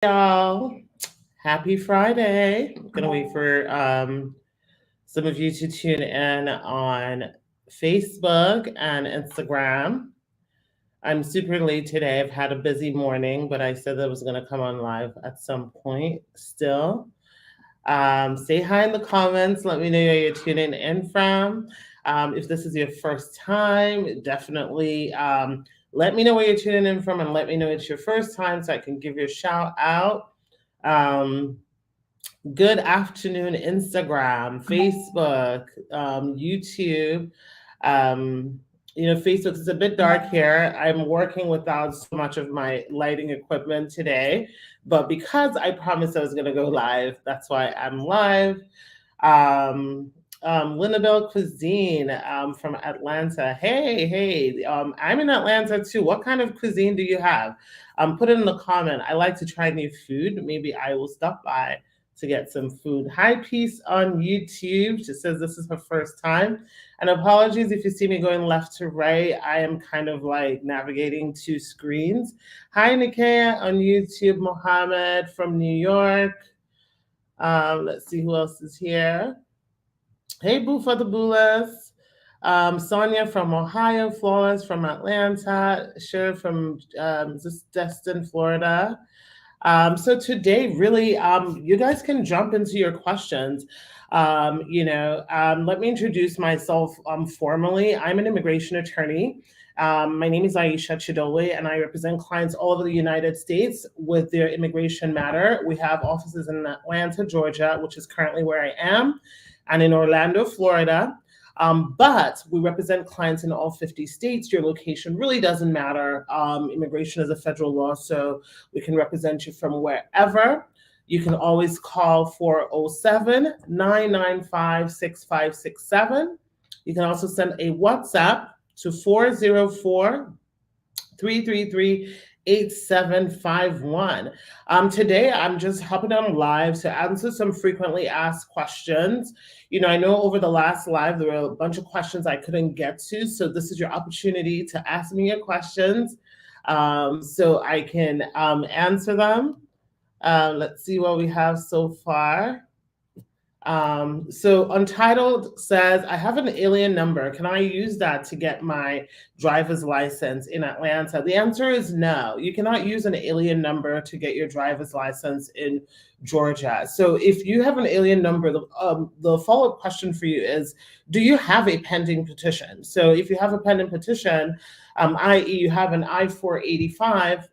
Y'all. Happy Friday. I'm gonna wait for some of you to tune in on Facebook and Instagram. I'm super late today. I've had a busy morning, but I said that I was gonna come on live at some point still. Say hi in the comments. Let me know where you're tuning in from. If this is your first time, definitely let me know where you're tuning in from and let me know it's your first time so I can give you a shout out. Um, Good afternoon, Instagram, Facebook, YouTube. Um, Facebook is a bit dark here. I'm working without so much of my lighting equipment today, but because I promised I was going to go live, that's why I'm live. Um, Linnabelle Cuisine from Atlanta. Hey, I'm in Atlanta too. What kind of cuisine do you have? Put it in the comment. I like to try new food. Maybe I will stop by to get some food. Hi, Peace on YouTube. She says this is her first time. And apologies if you see me going left to right. I am kind of like navigating two screens. Hi, Nikea on YouTube. Mohammed from New York. Let's see who else is here. Hey, Boo for the Boolas. Sonia from Ohio, Florence from Atlanta, Sher from Destin, Florida. So today, really, you guys can jump into your questions. Let me introduce myself formally. I'm an immigration attorney. My name is Aisha Chidole, and I represent clients all over the United States with their immigration matter. We have offices in Atlanta, Georgia, which is currently where I am, and in Orlando, Florida. But we represent clients in all 50 states. Your location really doesn't matter. Immigration is a federal law, so we can represent you from wherever. You can always call 407 995 6567. You can also send a WhatsApp to 404 333 8751. Today, I'm just hopping on live to answer some frequently asked questions. I know over the last live, there were a bunch of questions I couldn't get to. So this is your opportunity to ask me your questions so I can answer them. Let's see what we have so far. So Untitled says, I have an alien number. Can I use that to get my driver's license in Atlanta? The answer is no. You cannot use an alien number to get your driver's license in Georgia. So if you have an alien number, the follow-up question for you is, do you have a pending petition? So if you have a pending petition, i.e. you have an I-485,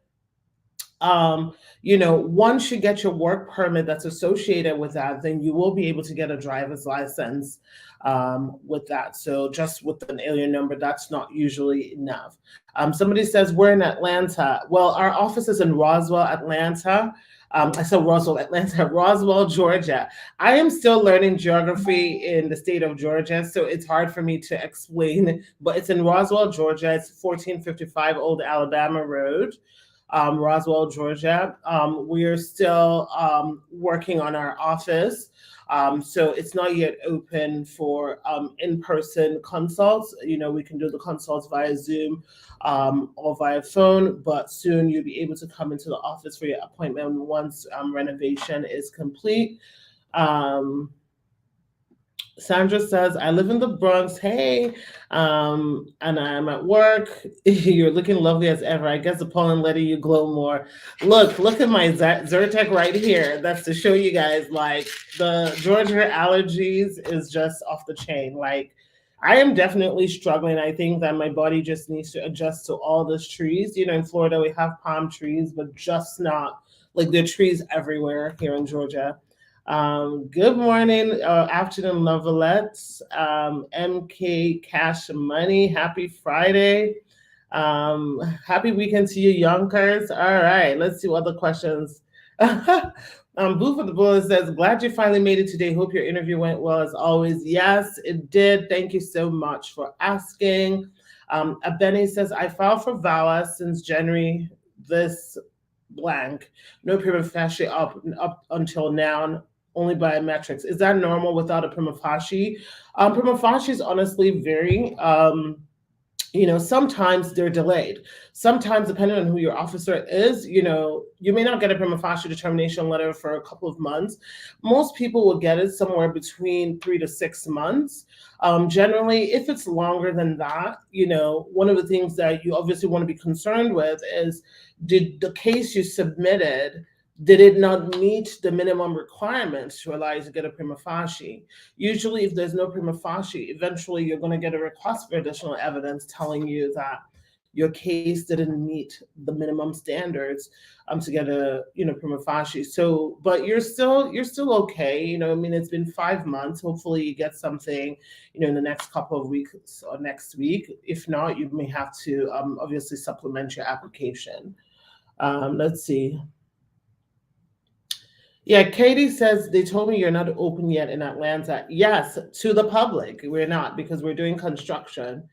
once you get your work permit that's associated with that, then you will be able to get a driver's license with that. So just with an alien number, that's not usually enough. Somebody says, we're in Atlanta. Well, our office is in Roswell, Atlanta. I said Roswell, Atlanta, Roswell, Georgia. I am still learning geography in the state of Georgia, so it's hard for me to explain, but it's in Roswell, Georgia. It's 1455 Old Alabama Road. Roswell, Georgia. We are still working on our office. So it's not yet open for in-person consults. We can do the consults via Zoom or via phone, but soon you'll be able to come into the office for your appointment once renovation is complete. Sandra says, I live in the Bronx. Hey, and I'm at work. You're looking lovely as ever. I guess the pollen letting you glow more. Look at my Zyrtec right here. That's to show you guys, like, the Georgia allergies is just off the chain. Like, I am definitely struggling. I think that my body just needs to adjust to all those trees. In Florida, we have palm trees, but just not, like, there are trees everywhere here in Georgia. Good morning, afternoon, Lovelettes. MK Cash Money. Happy Friday. Happy weekend to you, Yonkers. All right, let's see what other questions. Boo for the Bull says, glad you finally made it today. Hope your interview went well as always. Yes, it did. Thank you so much for asking. Abeni says, I filed for VAWA since January this blank. No prima facie up until now, only biometrics. Is that normal without a prima facie? Prima facie is honestly very, sometimes they're delayed. Sometimes, depending on who your officer is, you may not get a prima facie determination letter for a couple of months. Most people will get it somewhere between 3 to 6 months. Generally, if it's longer than that, one of the things that you obviously want to be concerned with is, did the case you submitted, did it not meet the minimum requirements to allow you to get a prima facie? Usually, if there's no prima facie, eventually you're going to get a request for additional evidence telling you that your case didn't meet the minimum standards to get a prima facie. So, but you're still okay. It's been 5 months. Hopefully, you get something in the next couple of weeks or next week. If not, you may have to obviously supplement your application. Let's see. Yeah, Katie says they told me you're not open yet in Atlanta. Yes, to the public, we're not, because we're doing construction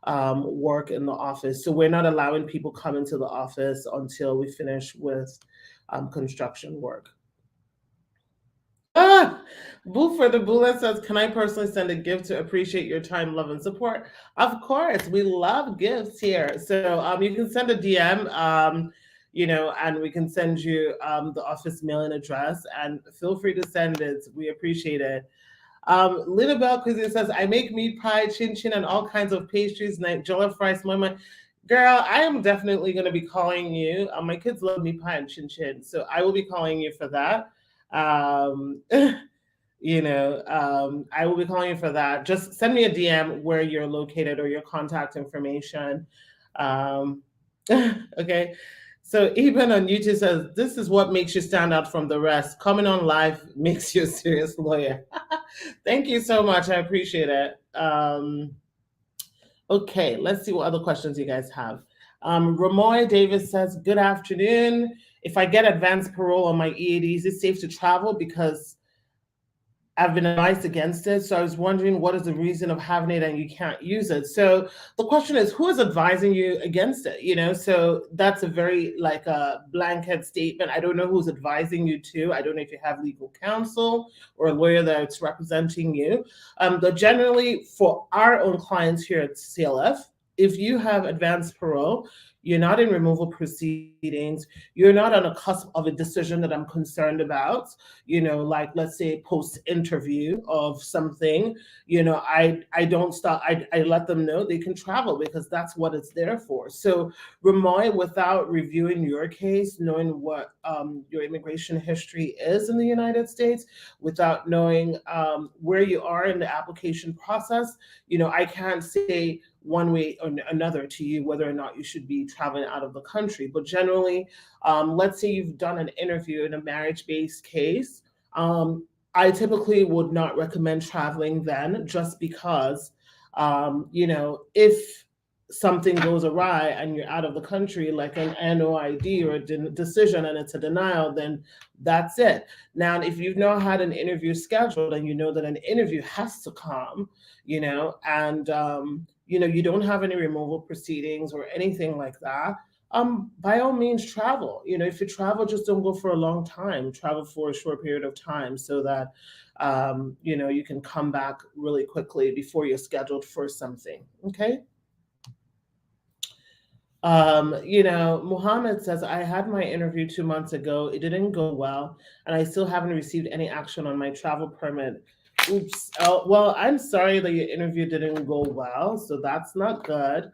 work in the office. So we're not allowing people come into the office until we finish with construction work. Boo for the Bullet says, can I personally send a gift to appreciate your time, love, and support? Of course, we love gifts here. So you can send a DM. And we can send you the office mailing address, and feel free to send it. We appreciate it. Little Bell Cuisine says, I make meat pie, chin chin, and all kinds of pastries, like jollof rice, mama. Girl, I am definitely going to be calling you. My kids love meat pie and chin chin, so I will be calling you for that. Um, I will be calling you for that. Just send me a DM where you're located or your contact information. Okay. So even on YouTube says, this is what makes you stand out from the rest. Coming on live makes you a serious lawyer. Thank you so much. I appreciate it. Okay, let's see what other questions you guys have. Ramoy Davis says, good afternoon. If I get advanced parole on my EAD, is it safe to travel? Because I've been advised against it. So I was wondering, what is the reason of having it and you can't use it? So the question is, who is advising you against it? So that's a very like a blanket statement. I don't know who's advising you to. I don't know if you have legal counsel or a lawyer that's representing you. But generally, for our own clients here at CLF, if you have advanced parole, you're not in removal proceedings, you're not on a cusp of a decision that I'm concerned about, like let's say post interview of something, I don't stop, I let them know they can travel because that's what it's there for. So Ramoy, without reviewing your case, knowing what your immigration history is in the United States, without knowing where you are in the application process, I can't say one way or another to you whether or not you should be traveling out of the country. But generally, let's say you've done an interview in a marriage-based case, I typically would not recommend traveling then, just because, if something goes awry and you're out of the country, like an NOID or a decision and it's a denial, then that's it. Now, if you've now had an interview scheduled and you know that an interview has to come, and you don't have any removal proceedings or anything like that, by all means travel. If you travel, just don't go for a long time. Travel for a short period of time so that you can come back really quickly before you're scheduled for something. Okay. Muhammad says, I had my interview 2 months ago. It didn't go well, and I still haven't received any action on my travel permit. Oops. Well, I'm sorry that your interview didn't go well, so that's not good.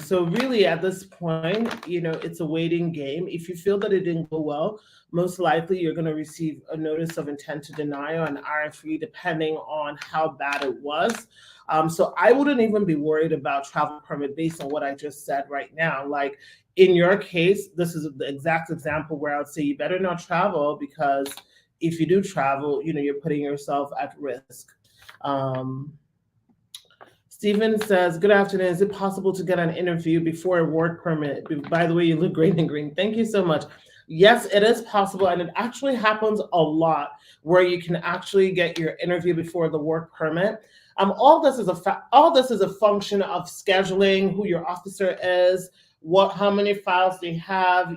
So really at this point, it's a waiting game. If you feel that it didn't go well, most likely you're going to receive a notice of intent to deny or an RFE, depending on how bad it was. So I wouldn't even be worried about travel permit based on what I just said right now. Like in your case, this is the exact example where I would say you better not travel, because if you do travel, you're putting yourself at risk. Stephen says, good afternoon. Is it possible to get an interview before a work permit? By the way, you look great in green. Thank you so much. Yes, it is possible. And it actually happens a lot where you can actually get your interview before the work permit. All this is a function of scheduling, who your officer is, how many files they have,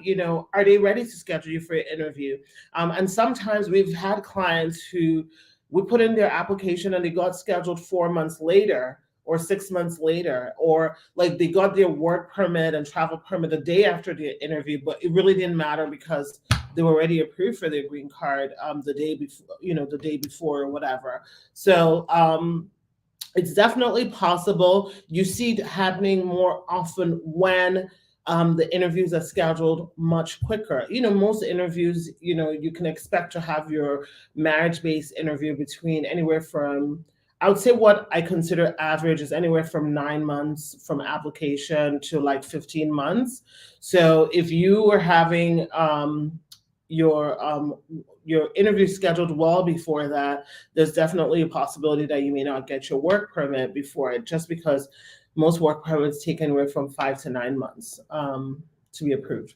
are they ready to schedule you for your interview? And sometimes we've had clients who we put in their application and they got scheduled 4 months later, or 6 months later, or like they got their work permit and travel permit the day after the interview, but it really didn't matter because they were already approved for their green card the day before, the day before or whatever. So it's definitely possible. You see it happening more often when the interviews are scheduled much quicker. Most interviews, you can expect to have your marriage-based interview between anywhere from, I would say what I consider average is anywhere from 9 months from application to like 15 months. So if you were having your interview scheduled well before that, there's definitely a possibility that you may not get your work permit before it, just because most work permits take anywhere from 5 to 9 months to be approved.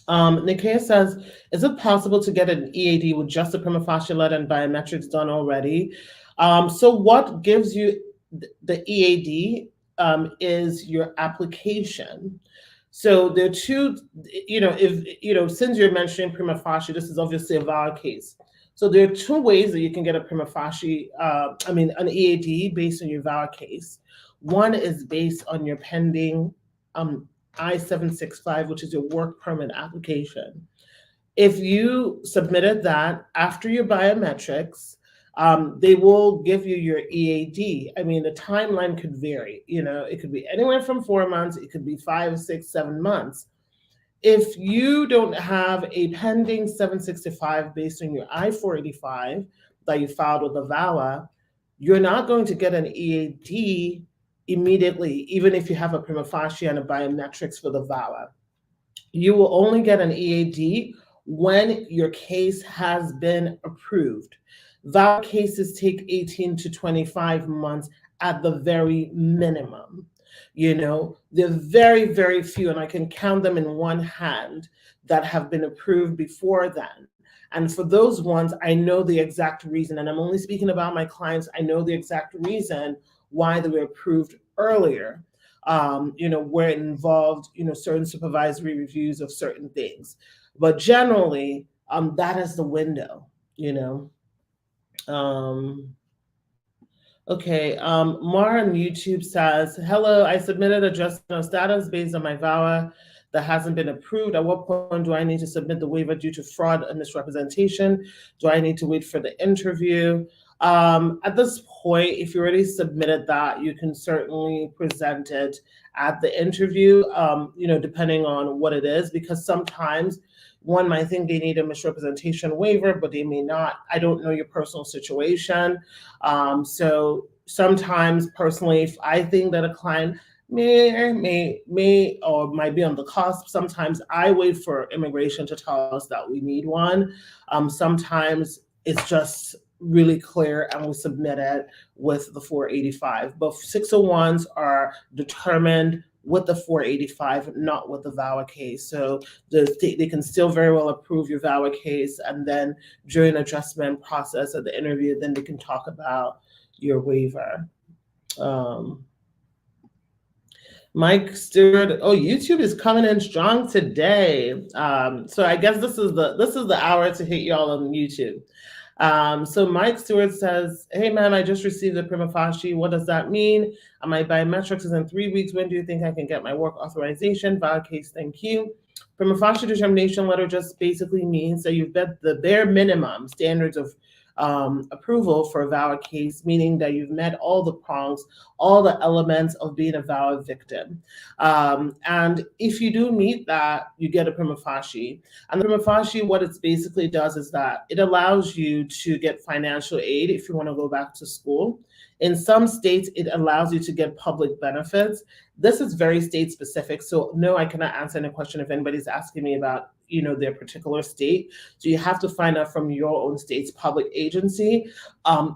Nikia says, is it possible to get an EAD with just a prima facie letter and biometrics done already? So what gives you the EAD is your application. So there are two, since you're mentioning prima facie, this is obviously a VAWA case. So there are two ways that you can get a prima facie, an EAD based on your VAWA case. One is based on your pending I-765, which is your work permit application. If you submitted that after your biometrics, they will give you your EAD. The timeline could vary. It could be anywhere from 4 months, it could be 5, 6, 7 months. If you don't have a pending 765 based on your I-485 that you filed with the VAWA, you're not going to get an EAD immediately, even if you have a prima facie and a biometrics for the VAWA. You will only get an EAD when your case has been approved. VAWA cases take 18 to 25 months at the very minimum. There are very, very few, and I can count them in one hand, that have been approved before then. And for those ones, I know the exact reason, and I'm only speaking about my clients. I know the exact reason why they were approved earlier, where it involved, certain supervisory reviews of certain things. But generally, that is the window, Okay, Mara on YouTube says, hello, I submitted a adjustment of status based on my VAWA that hasn't been approved. At what point do I need to submit the waiver due to fraud and misrepresentation? Do I need to wait for the interview? At this point, if you already submitted that, you can certainly present it at the interview, depending on what it is, because sometimes one might think they need a misrepresentation waiver, but they may not. I don't know your personal situation. So sometimes personally, if I think that a client may or might be on the cusp, sometimes I wait for immigration to tell us that we need one. Sometimes it's just really clear and we submit it with the 485. But 601s are determined with the 485, not with the VAWA case. So they can still very well approve your VAWA case, and then during adjustment process of the interview, then they can talk about your waiver. Mike Stewart, YouTube is coming in strong today. So I guess this is the hour to hit y'all on YouTube. So Mike Stewart says, hey ma'am, I just received the prima facie. What does that mean? My biometrics is in 3 weeks. When do you think I can get my work authorization? VAWA case, thank you. Prima facie determination letter just basically means that you've met the bare minimum standards of approval for a VAWA case, meaning that you've met all the prongs, all the elements of being a VAWA victim. And if you do meet that, you get a prima facie. And the prima facie, what it basically does is that it allows you to get financial aid if you want to go back to school. In some states, it allows you to get public benefits. This is very state specific. So no, I cannot answer any question if anybody's asking me about their particular state. So you have to find out from your own state's public agency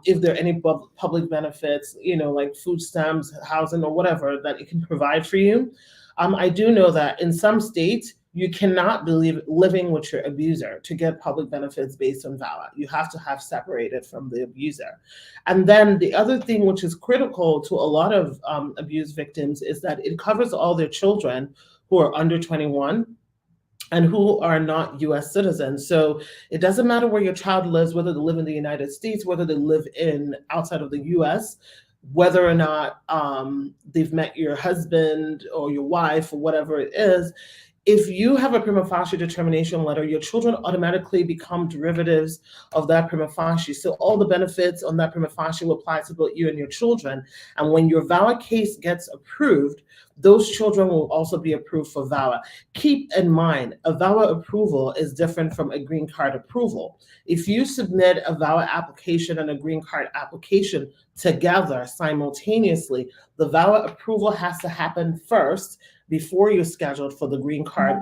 if there are any public benefits, like food stamps, housing, or whatever that it can provide for you. I do know that in some states, you cannot be living with your abuser to get public benefits based on VAWA. You have to have separated from the abuser. And then the other thing which is critical to a lot of abuse victims is that it covers all their children who are under 21. and who are not US citizens. So it doesn't matter where your child lives, whether they live in the United States, whether they live in outside of the US, whether or not they've met your husband or your wife or whatever it is. If you have a prima facie determination letter, your children automatically become derivatives of that prima facie. So all the benefits on that prima facie will apply to both you and your children. And when your VAWA case gets approved, those children will also be approved for VAWA. Keep in mind, a VAWA approval is different from a green card approval. If you submit a VAWA application and a green card application together simultaneously, the VAWA approval has to happen first before you're scheduled for the green card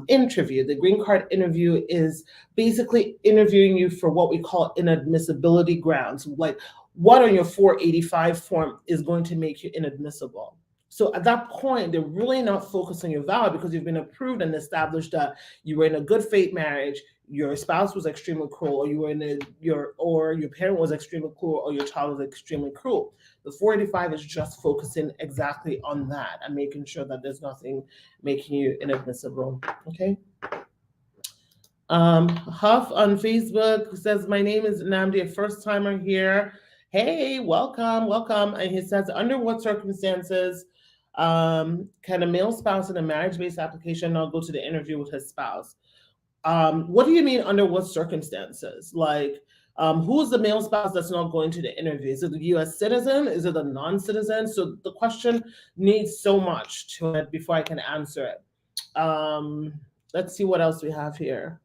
interview. The green card interview is basically interviewing you for what we call inadmissibility grounds, like what on your 485 form is going to make you inadmissible. So at that point, they're really not focused on your VAWA because you've been approved and established that you were in a good faith marriage, your spouse was extremely cruel, or you were in your parent was extremely cruel, or your child was extremely cruel. The 485 is just focusing exactly on that and making sure that there's nothing making you inadmissible. Okay. Huff on Facebook says, my name is Namdi, a first timer here. Hey, welcome. And he says, under what circumstances can a male spouse in a marriage-based application not go to the interview with his spouse? What do you mean under what circumstances? Like, who's the male spouse that's not going to the interview? Is it the US citizen? Is it a non-citizen? So the question needs so much to it before I can answer it. Let's see what else we have here.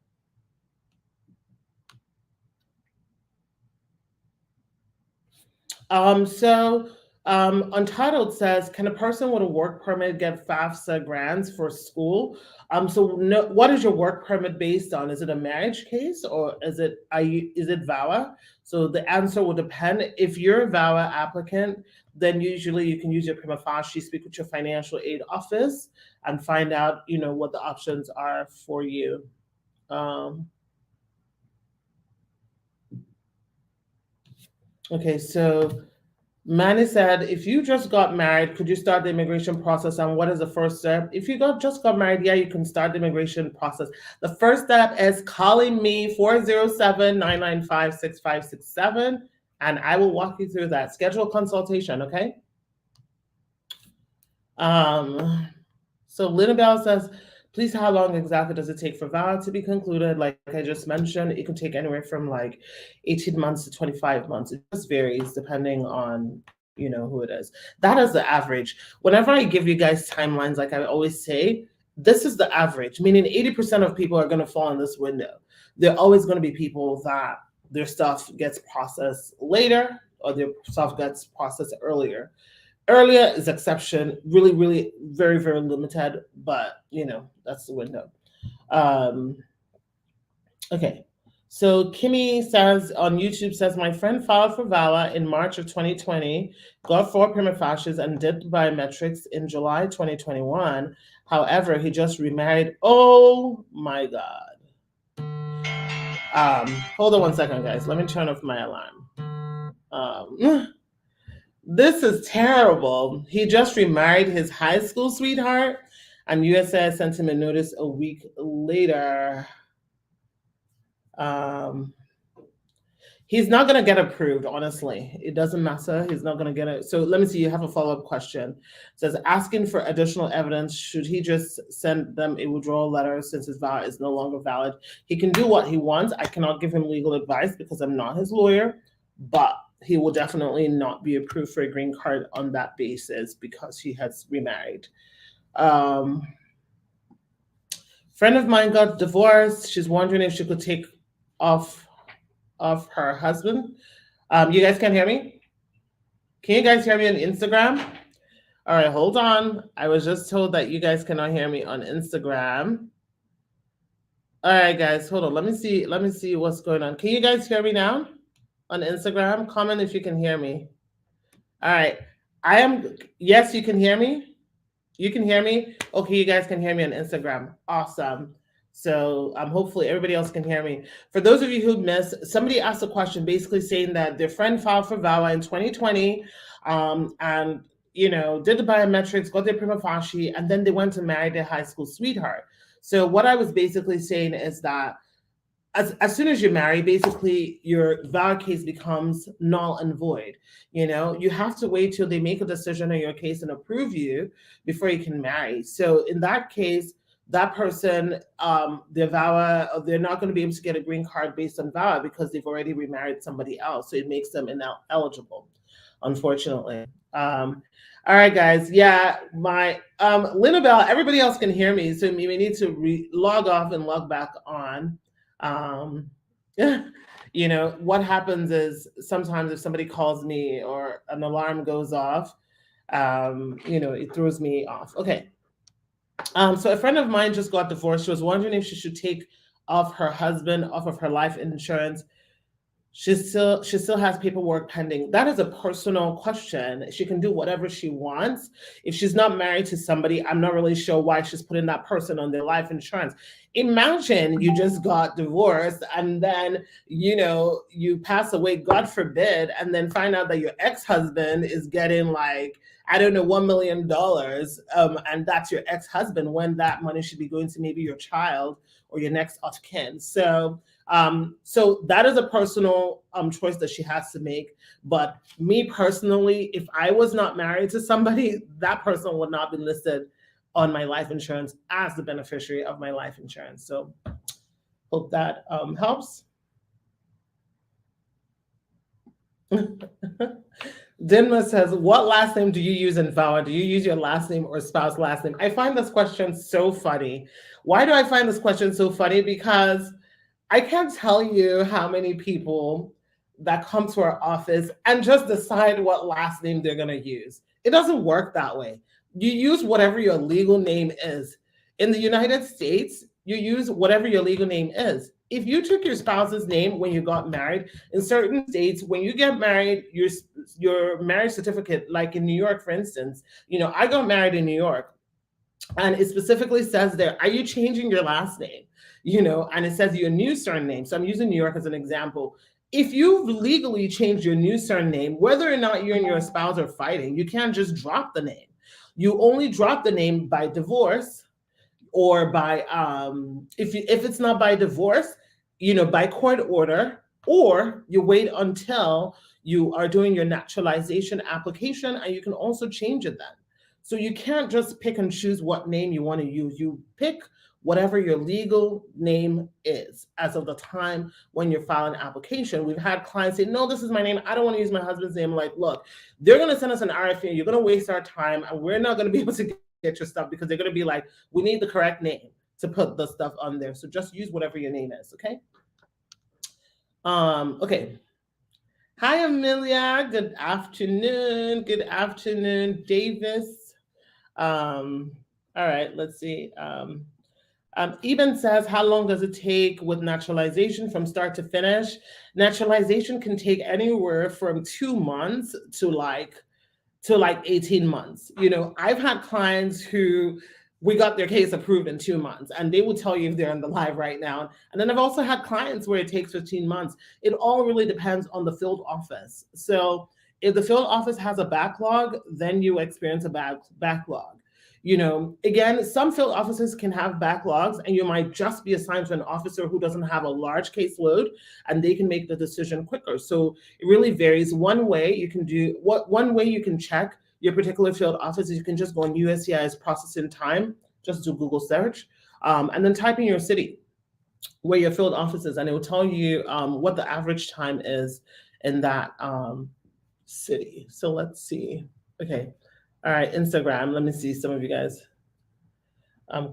Untitled says, can a person with a work permit get FAFSA grants for school? What is your work permit based on? Is it a marriage case or is it VAWA? So the answer will depend. If you're a VAWA applicant, then usually you can use your prima facie, speak with your financial aid office, and find out, what the options are for you. Okay, so Manny said, if you just got married, could you start the immigration process? And what is the first step? If you just got married, yeah, you can start the immigration process. The first step is calling me 407-995-6567, and I will walk you through that. Schedule a consultation, okay? So Linabelle says, please, how long exactly does it take for VAWA to be concluded? Like I just mentioned, it can take anywhere from like 18 months to 25 months. It just varies depending on, who it is. That is the average. Whenever I give you guys timelines, like I always say, this is the average, meaning 80% of people are going to fall in this window. There are always going to be people that their stuff gets processed later or their stuff gets processed earlier. Earlier is exception, really, really very, very limited, but that's the window. Okay, so Kimmy says on YouTube says, my friend filed for VAWA in March of 2020, got 4 prima facies and did biometrics in July 2021. However, he just remarried. Oh my God. Hold on one second, guys. Let me turn off my alarm. This is terrible. He just remarried his high school sweetheart, and USCIS sent him a notice a week later. He's not going to get approved, honestly. It doesn't matter. He's not going to get it. So let me see. You have a follow-up question. It says, asking for additional evidence. Should he just send them a withdrawal letter since his VAWA is no longer valid? He can do what he wants. I cannot give him legal advice because I'm not his lawyer, but he will definitely not be approved for a green card on that basis because he has remarried. Friend of mine got divorced. She's wondering if she could take off her husband. You guys can't hear me? Can you guys hear me on Instagram? All right, hold on. I was just told that you guys cannot hear me on Instagram. All right, guys, hold on. Let me see what's going on. Can you guys hear me now on Instagram? Comment if you can hear me. All right. Yes, you can hear me? You can hear me? Okay, you guys can hear me on Instagram. Awesome. So hopefully everybody else can hear me. For those of you who missed, somebody asked a question basically saying that their friend filed for VAWA in 2020 and did the biometrics, got their prima facie, and then they went to marry their high school sweetheart. So what I was basically saying is that as soon as you marry, basically your VAWA case becomes null and void. You have to wait till they make a decision on your case and approve you before you can marry. So in that case, that person, their VAWA, they're not going to be able to get a green card based on VAWA because they've already remarried somebody else. So it makes them ineligible, unfortunately. All right, guys. Yeah, my Linabelle, everybody else can hear me, so we need to log off and log back on. What happens is sometimes if somebody calls me or an alarm goes off, it throws me off. Okay. So a friend of mine just got divorced. She was wondering if she should take off her husband off of her life insurance. She still has paperwork pending. That is a personal question. She can do whatever she wants. If she's not married to somebody, I'm not really sure why she's putting that person on their life insurance. Imagine you just got divorced and then, you pass away, God forbid, and then find out that your ex-husband is getting like, I don't know, $1 million, and that's your ex-husband when that money should be going to maybe your child or your next of kin. So that is a personal choice that she has to make. But me personally, if I was not married to somebody, that person would not be listed on my life insurance as the beneficiary of my life insurance. So hope that helps. Dinma says, what last name do you use in VAWA? Do you use your last name or spouse last name? I find this question so funny. Why do I find this question so funny? Because I can't tell you how many people that come to our office and just decide what last name they're going to use. It doesn't work that way. You use whatever your legal name is. In the United States, you use whatever your legal name is. If you took your spouse's name when you got married, in certain states, when you get married, your marriage certificate, like in New York, for instance, I got married in New York, and it specifically says there, are you changing your last name? And it says your new surname. So I'm using New York as an example. If you've legally changed your new surname, whether or not you and your spouse are fighting, you can't just drop the name. You only drop the name by divorce, or by if it's not by divorce, by court order, or you wait until you are doing your naturalization application, and you can also change it then. So you can't just pick and choose what name you want to use. You pick whatever your legal name is as of the time when you're filing an application. We've had clients say, no, this is my name. I don't want to use my husband's name. Like, look, they're going to send us an RFE. You're going to waste our time, and we're not going to be able to get your stuff because they're going to be like, we need the correct name to put the stuff on there. So just use whatever your name is, okay? Okay. Hi, Amelia. Good afternoon. Good afternoon, Davis. All right, let's see. Eben says, how long does it take with naturalization from start to finish? Naturalization can take anywhere from 2 months to like 18 months. I've had clients who we got their case approved in 2 months, and they will tell you if they're on the live right now. And then I've also had clients where it takes 15 months. It all really depends on the field office. So if the field office has a backlog, then you experience a backlog. Again, some field offices can have backlogs, and you might just be assigned to an officer who doesn't have a large caseload, and they can make the decision quicker. So it really varies. One way you can check your particular field office is you can just go on USCIS processing time, just do Google search, and then type in your city where your field office is, and it will tell you what the average time is in that city. So let's see. Okay. All right, Instagram. Let me see some of you guys'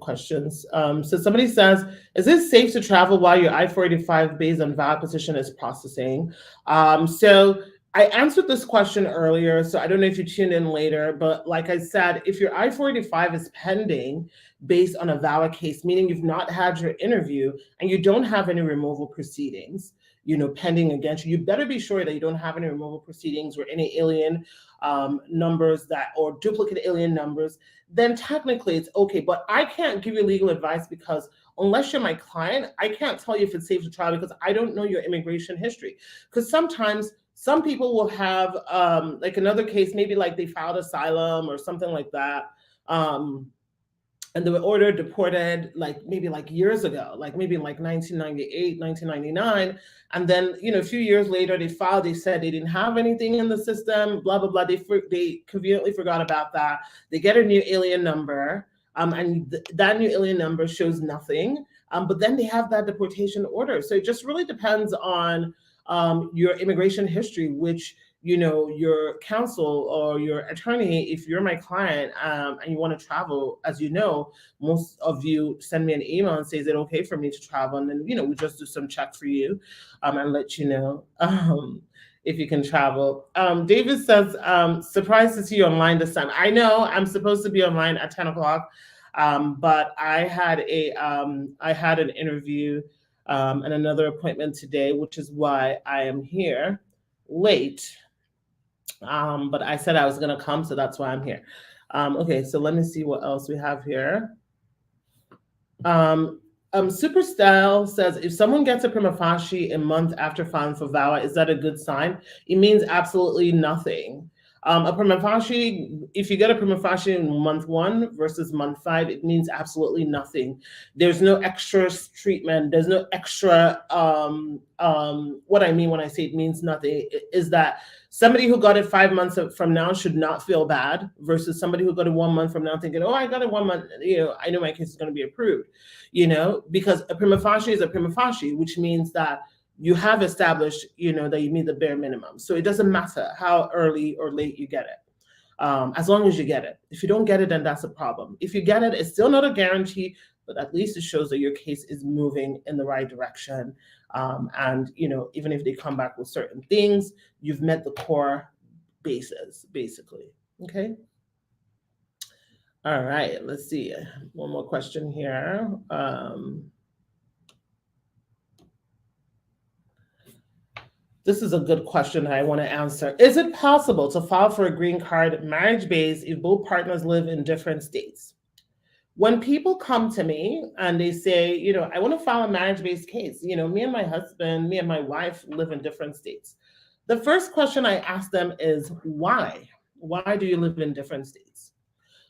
questions. So somebody says, is it safe to travel while your I-485 based on VAWA petition is processing? So I answered this question earlier, so I don't know if you tuned in later, but like I said, if your I-485 is pending based on a VAWA case, meaning you've not had your interview and you don't have any removal proceedings, pending against you, you better be sure that you don't have any removal proceedings or any alien numbers or duplicate alien numbers, then technically it's okay. But I can't give you legal advice because unless you're my client, I can't tell you if it's safe to travel because I don't know your immigration history. Because sometimes Some people will have like another case, maybe like they filed asylum or something like that. And they were ordered deported like maybe like years ago, like maybe like 1998, 1999. And then, a few years later, they said they didn't have anything in the system, blah, blah, blah. They conveniently forgot about that. They get a new alien number, and that new alien number shows nothing. But then they have that deportation order. So it just really depends on your immigration history, which your counsel or your attorney, if you're my client, and you want to travel, as most of you send me an email and say, is it okay for me to travel? And then, we just do some check for you, and let you know if you can travel. David says, surprised to see you online this time. I know I'm supposed to be online at 10 o'clock, but I had an interview and another appointment today, which is why I am here late. But I said I was going to come, so that's why I'm here. Okay, so let me see what else we have here. Super Style says, if someone gets a prima facie a month after filing for VAWA, is that a good sign? It means absolutely nothing. A prima facie, if you get a prima facie in month 1 versus month 5, it means absolutely nothing. There's no extra treatment. There's no extra, what I mean when I say it means nothing is that somebody who got it 5 months from now should not feel bad versus somebody who got it 1 month from now thinking, oh, I got it 1 month, I know my case is going to be approved, because a prima facie is a prima facie, which means that you have established, that you meet the bare minimum. So it doesn't matter how early or late you get it, as long as you get it. If you don't get it, then that's a problem. If you get it, it's still not a guarantee, but at least it shows that your case is moving in the right direction. And, even if they come back with certain things, you've met the core bases, basically. Okay. All right, let's see. One more question here. This is a good question I want to answer. Is it possible to file for a green card marriage-based if both partners live in different states? When people come to me and they say, I want to file a marriage-based case, me and my husband, me and my wife live in different states. The first question I ask them is, why? Why do you live in different states?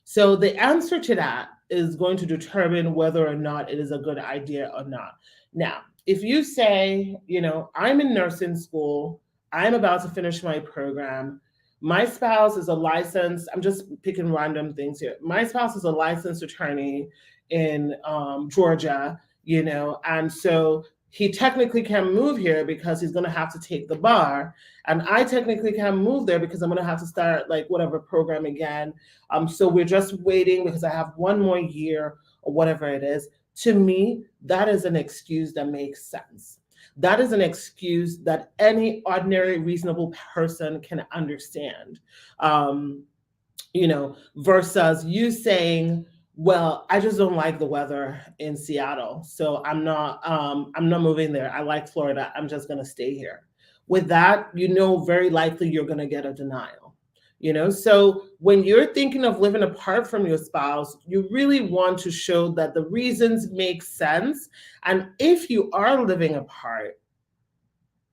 So the answer to that is going to determine whether or not it is a good idea or not. Now, if you say, I'm in nursing school, I'm about to finish my program, my spouse is a licensed, I'm just picking random things here. My spouse is a licensed attorney in Georgia, and so he technically can't move here because he's going to have to take the bar. And I technically can't move there because I'm going to have to start like whatever program again. So we're just waiting because I have 1 more year or whatever it is. To me, that is an excuse that makes sense. That is an excuse that any ordinary, reasonable person can understand. Versus you saying, well, I just don't like the weather in Seattle, so I'm not moving there. I like Florida. I'm just going to stay here. With that, very likely you're going to get a denial. So when you're thinking of living apart from your spouse, you really want to show that the reasons make sense. And if you are living apart,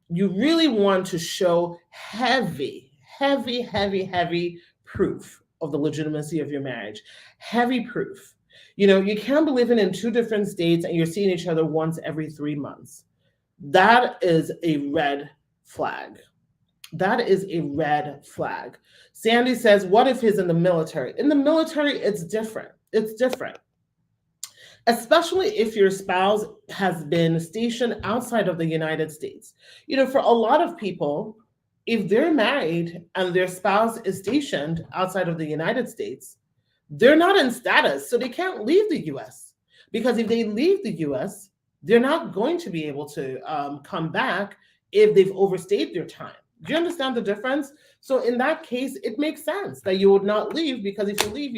you really want to show heavy proof of the legitimacy of your marriage. Heavy proof. You can't be living in 2 different states and you're seeing each other once every 3 months. That is a red flag. That is a red flag. Sandy says, what if he's in the military? In the military, it's different. It's different. Especially if your spouse has been stationed outside of the United States. For a lot of people, if they're married and their spouse is stationed outside of the United States, they're not in status, so they can't leave the US. Because if they leave the US, they're not going to be able to come back if they've overstayed their time. Do you understand the difference? So in that case, it makes sense that you would not leave, because if you leave,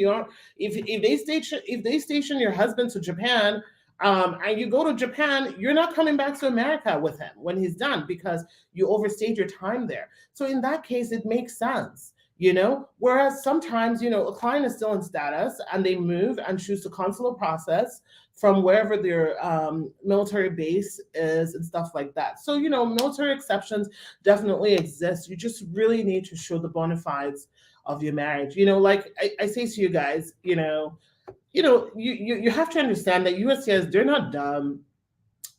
if they station your husband to Japan, and you go to Japan, you're not coming back to America with him when he's done because you overstayed your time there. So in that case, it makes sense. Whereas sometimes, a client is still in status and they move and choose the consular process from wherever their military base is and stuff like that. So, military exceptions definitely exist. You just really need to show the bona fides of your marriage. Like I say to you guys, you have to understand that USCIS, they're not dumb.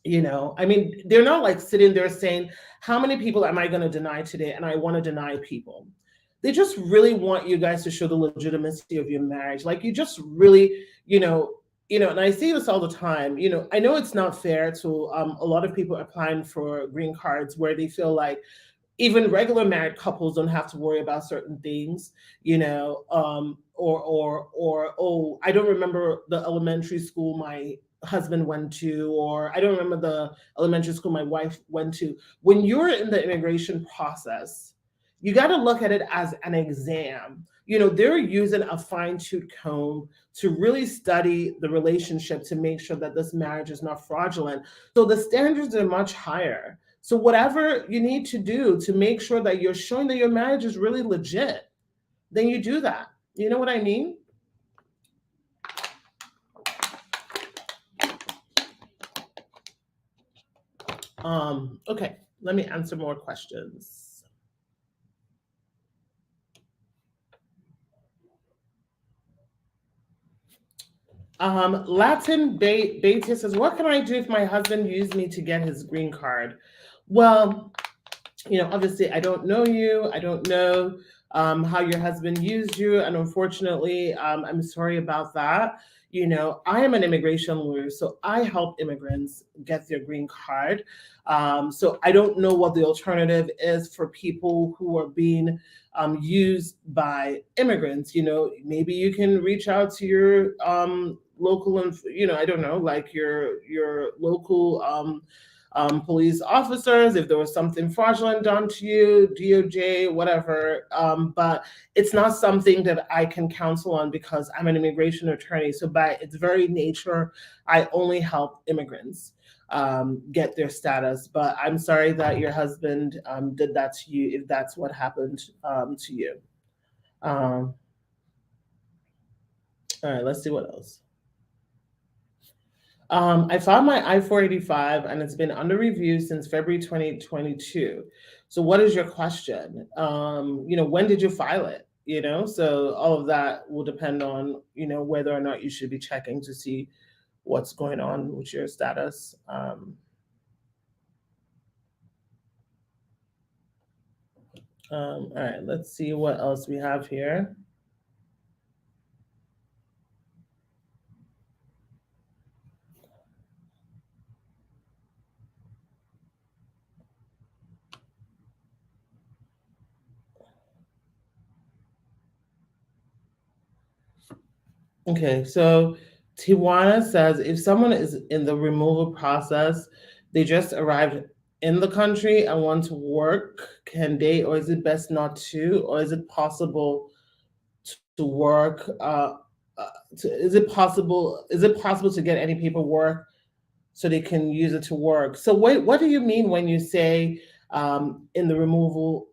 They're not like sitting there saying, how many people am I going to deny today? And I want to deny people. They just really want you guys to show the legitimacy of your marriage. Like you just really, and I say this all the time, I know it's not fair to a lot of people applying for green cards where they feel like even regular married couples don't have to worry about certain things, or oh, I don't remember the elementary school my husband went to, or I don't remember the elementary school my wife went to. When you're in the immigration process, you got to look at it as an exam. They're using a fine-tooth comb to really study the relationship to make sure that this marriage is not fraudulent. So the standards are much higher. So whatever you need to do to make sure that you're showing that your marriage is really legit, then you do that. You know what I mean? Okay, let me answer more questions. Latin Beatty says, what can I do if my husband used me to get his green card? Well, obviously I don't know you. I don't know how your husband used you. And unfortunately, I'm sorry about that. I am an immigration lawyer, so I help immigrants get their green card. So I don't know what the alternative is for people who are being used by immigrants. Maybe you can reach out to your local, and I don't know, like your local police officers, if there was something fraudulent done to you, DOJ, whatever. But it's not something that I can counsel on because I'm an immigration attorney. So by its very nature, I only help immigrants get their status. But I'm sorry that your husband did that to you, if that's what happened to you. All right, let's see what else. I filed my I-485 and it's been under review since February 2022. So what is your question? When did you file it? So all of that will depend on, whether or not you should be checking to see what's going on with your status. All right, let's see what else we have here. Okay, so Tijuana says if someone is in the removal process, they just arrived in the country and want to work, can they, or is it best not to, or is it possible to work? Is it possible? Is it possible to get any paperwork so they can use it to work? So what do you mean when you say in the removal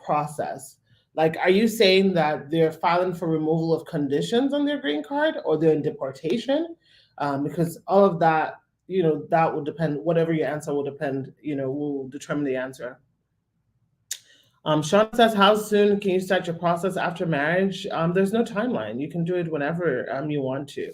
process? Like, are you saying that they're filing for removal of conditions on their green card, or they're in deportation? Because all of that, that will depend. Whatever your answer will depend, will determine the answer. Sean says, how soon can you start your process after marriage? There's no timeline. You can do it whenever you want to.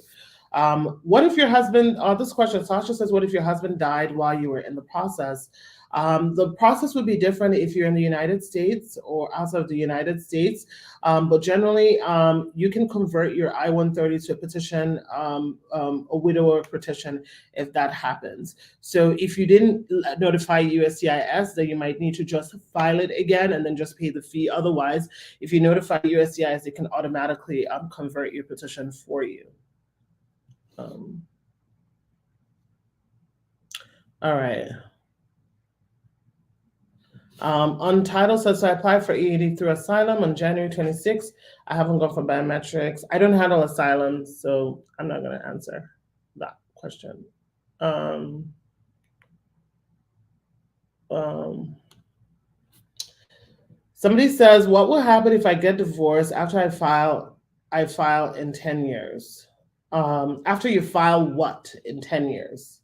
What if your husband, this question, Sasha says, what if your husband died while you were in the process? The process would be different if you're in the United States or outside of the United States. But generally, you can convert your I-130 to a petition, a widower petition, if that happens. So if you didn't notify USCIS, then you might need to just file it again and then just pay the fee. Otherwise, if you notify USCIS, they can automatically convert your petition for you. All right. Untitled says, so I applied for EAD through asylum on January 26th. I haven't gone for biometrics. I don't handle asylum, so I'm not going to answer that question. Somebody says, what will happen if I get divorced after I file in 10 years? After you file what in 10 years?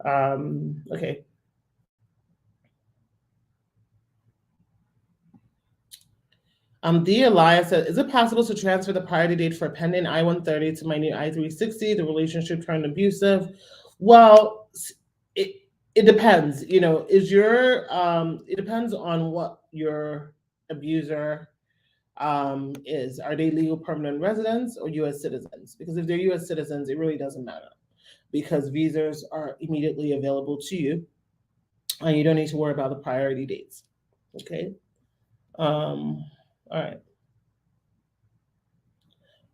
Okay. D. Elias says, is it possible to transfer the priority date for pending I-130 to my new I-360? The relationship turned abusive. Well, it it depends. It depends on what your abuser is. Are they legal permanent residents or U.S. citizens? Because if they're U.S. citizens, it really doesn't matter because visas are immediately available to you, and you don't need to worry about the priority dates. Okay. All right.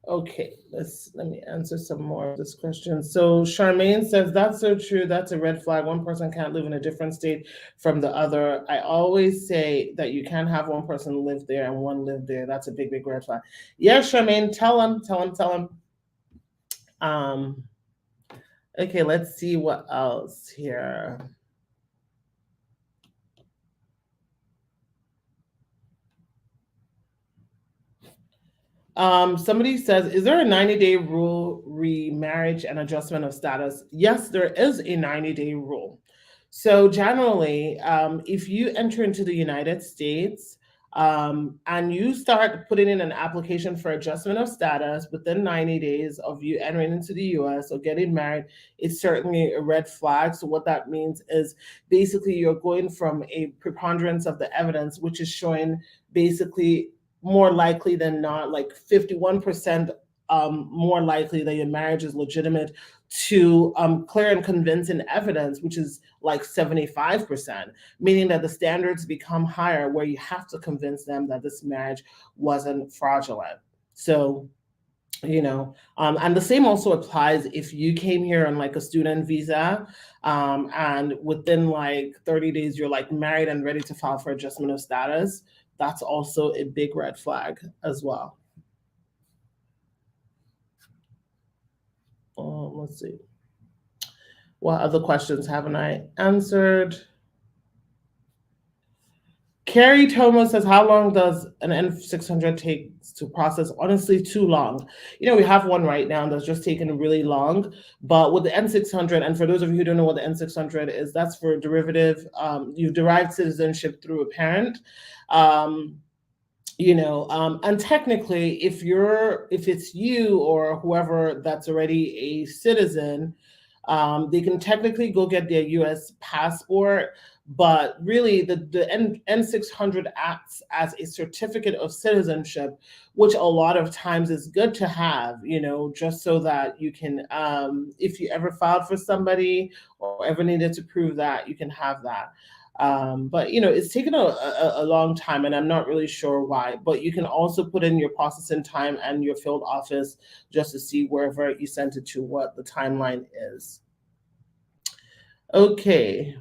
Okay, let me answer some more of this question. So Charmaine says, that's so true. That's a red flag. One person can't live in a different state from the other. I always say that you can't have one person live there and one live there. That's a big, big red flag. Yeah, Charmaine, tell him. Okay, let's see what else here. Somebody says, is there a 90-day rule remarriage and adjustment of status? Yes, there is a 90-day rule. So generally, if you enter into the United States and you start putting in an application for adjustment of status within 90 days of you entering into the US or getting married, it's certainly a red flag. So what that means is basically you're going from a preponderance of the evidence, which is showing basically more likely than not, like 51% more likely that your marriage is legitimate, to clear and convincing evidence, which is like 75%, meaning that the standards become higher where you have to convince them that this marriage wasn't fraudulent. So, and the same also applies if you came here on like a student visa, and within like 30 days, you're like married and ready to file for adjustment of status. That's also a big red flag as well. Let's see. What other questions haven't I answered? Carrie Thomas says, how long does an N600 take to process? Honestly, too long. We have one right now that's just taken really long. But with the N600, and for those of you who don't know what the N600 is, that's for derivative. You've derived citizenship through a parent. And technically, if it's you or whoever that's already a citizen, they can technically go get their U.S. passport, but really the N600 acts as a certificate of citizenship, which a lot of times is good to have, just so that you can, if you ever filed for somebody or ever needed to prove that, you can have that. But it's taken a long time, and I'm not really sure why. But you can also put in your processing time and your field office just to see wherever you sent it to what the timeline is. Okay.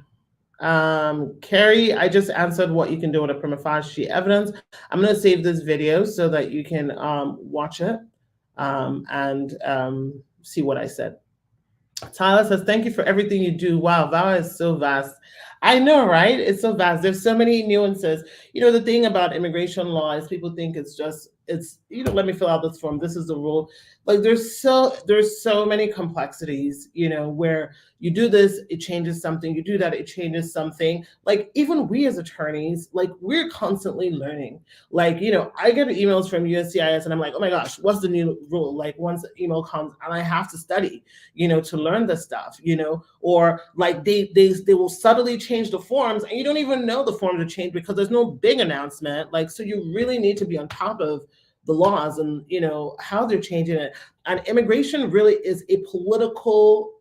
Carrie, I just answered what you can do with a prima facie evidence. I'm going to save this video so that you can watch it and see what I said. Tyler says, thank you for everything you do. Wow, VAWA is so vast. I know, right? It's so vast. There's so many nuances. The thing about immigration law is people think it's let me fill out this form. This is the rule. Like there's so many complexities, where you do this, it changes something. You do that, it changes something. Like even we as attorneys, like we're constantly learning. Like, I get emails from USCIS and I'm like, oh my gosh, what's the new rule? Like once the email comes and I have to study, to learn this stuff, or like they will subtly change the forms and you don't even know the forms are changed because there's no big announcement. Like, so you really need to be on top of the laws and how they're changing it. And immigration really is a political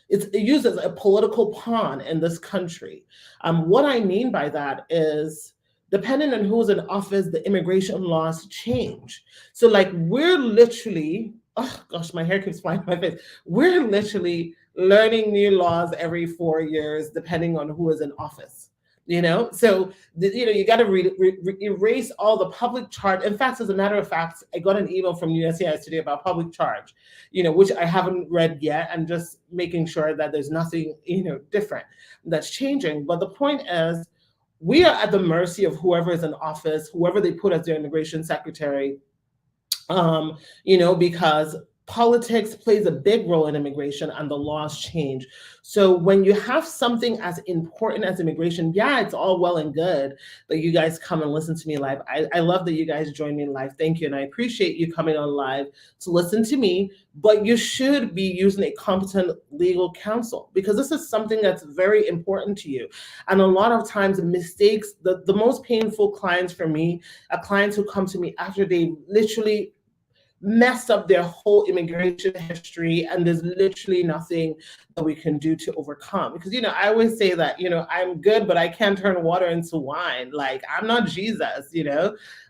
it uses a political pawn in this country. What I mean by that is depending on who's in office, the immigration laws change. So like we're literally, oh gosh, my hair keeps flying in my face. We're literally learning new laws every 4 years, depending on who is in office. So you got to erase all the public charge. In fact, as a matter of fact, I got an email from USCIS today about public charge, which I haven't read yet. I'm just making sure that there's nothing different that's changing. But the point is, we are at the mercy of whoever is in office, whoever they put as their immigration secretary, because politics plays a big role in immigration and the laws change. So when you have something as important as immigration, yeah, it's all well and good that you guys come and listen to me live. I love that you guys join me live. Thank you. And I appreciate you coming on live to listen to me. But you should be using a competent legal counsel because this is something that's very important to you. And a lot of times, mistakes, the most painful clients for me are clients who come to me after they literally messed up their whole immigration history and there's literally nothing that we can do to overcome. Because I always say that I'm good but I can't turn water into wine. Like, I'm not Jesus.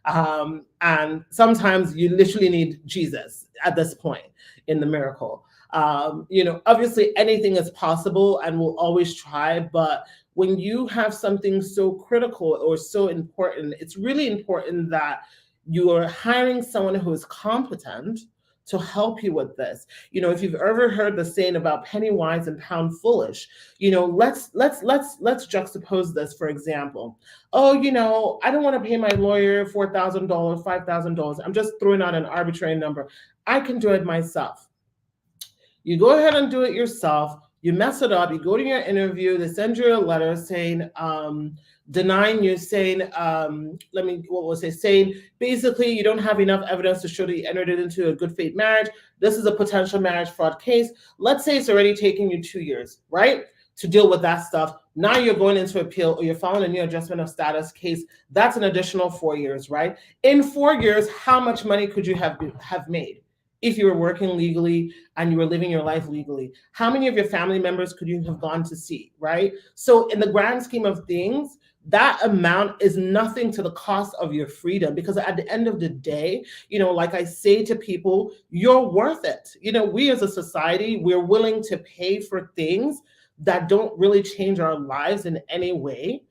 And sometimes you literally need Jesus at this point in the miracle. Obviously anything is possible and we'll always try, but when you have something so critical or so important, it's really important that you are hiring someone who is competent to help you with this. If you've ever heard the saying about penny wise and pound foolish, let's juxtapose this. For example, I don't want to pay my lawyer $4,000, $5,000. I'm just throwing out an arbitrary number. I can do it myself. You go ahead and do it yourself. You mess it up. You go to your interview. They send you a letter saying, denying you, saying, saying basically you don't have enough evidence to show that you entered it into a good faith marriage. This is a potential marriage fraud case. Let's say it's already taking you 2 years, right, to deal with that stuff. Now you're going into appeal or you're filing a new adjustment of status case. That's an additional 4 years, right? In 4 years, how much money could you have made? If you were working legally and you were living your life legally, how many of your family members could you have gone to see, right? So in the grand scheme of things, that amount is nothing to the cost of your freedom, because at the end of the day, like I say to people, you're worth it. We as a society, we're willing to pay for things that don't really change our lives in any way,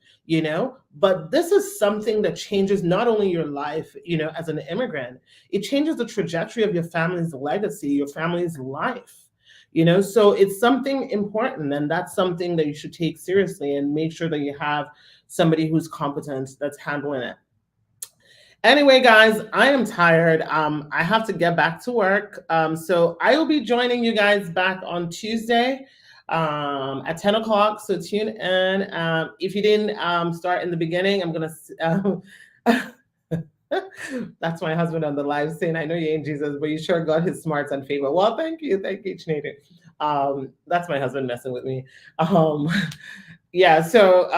but this is something that changes not only your life, as an immigrant, it changes the trajectory of your family's legacy, your family's life, so it's something important, and that's something that you should take seriously and make sure that you have somebody who's competent that's handling it. Anyway, guys, I am tired. I have to get back to work. So I will be joining you guys back on Tuesday at 10 o'clock. So tune in. If you didn't start in the beginning, I'm going to... That's my husband on the live saying, I know you ain't Jesus, but you sure got his smarts and favor. Well, thank you. Thank you, Chinadu. That's my husband messing with me. Yeah, so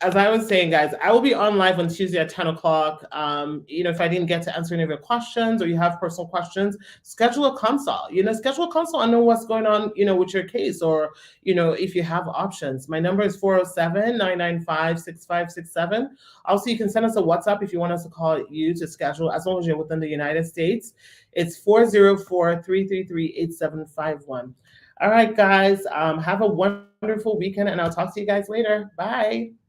as I was saying, guys, I will be on live on Tuesday at 10 o'clock. If I didn't get to answer any of your questions or you have personal questions, schedule a consult. Schedule a consult and know what's going on, with your case, or, if you have options. My number is 407-995-6567. Also, you can send us a WhatsApp if you want us to call you to schedule, as long as you're within the United States. It's 404-333-8751. All right, guys, have a wonderful weekend, and I'll talk to you guys later. Bye.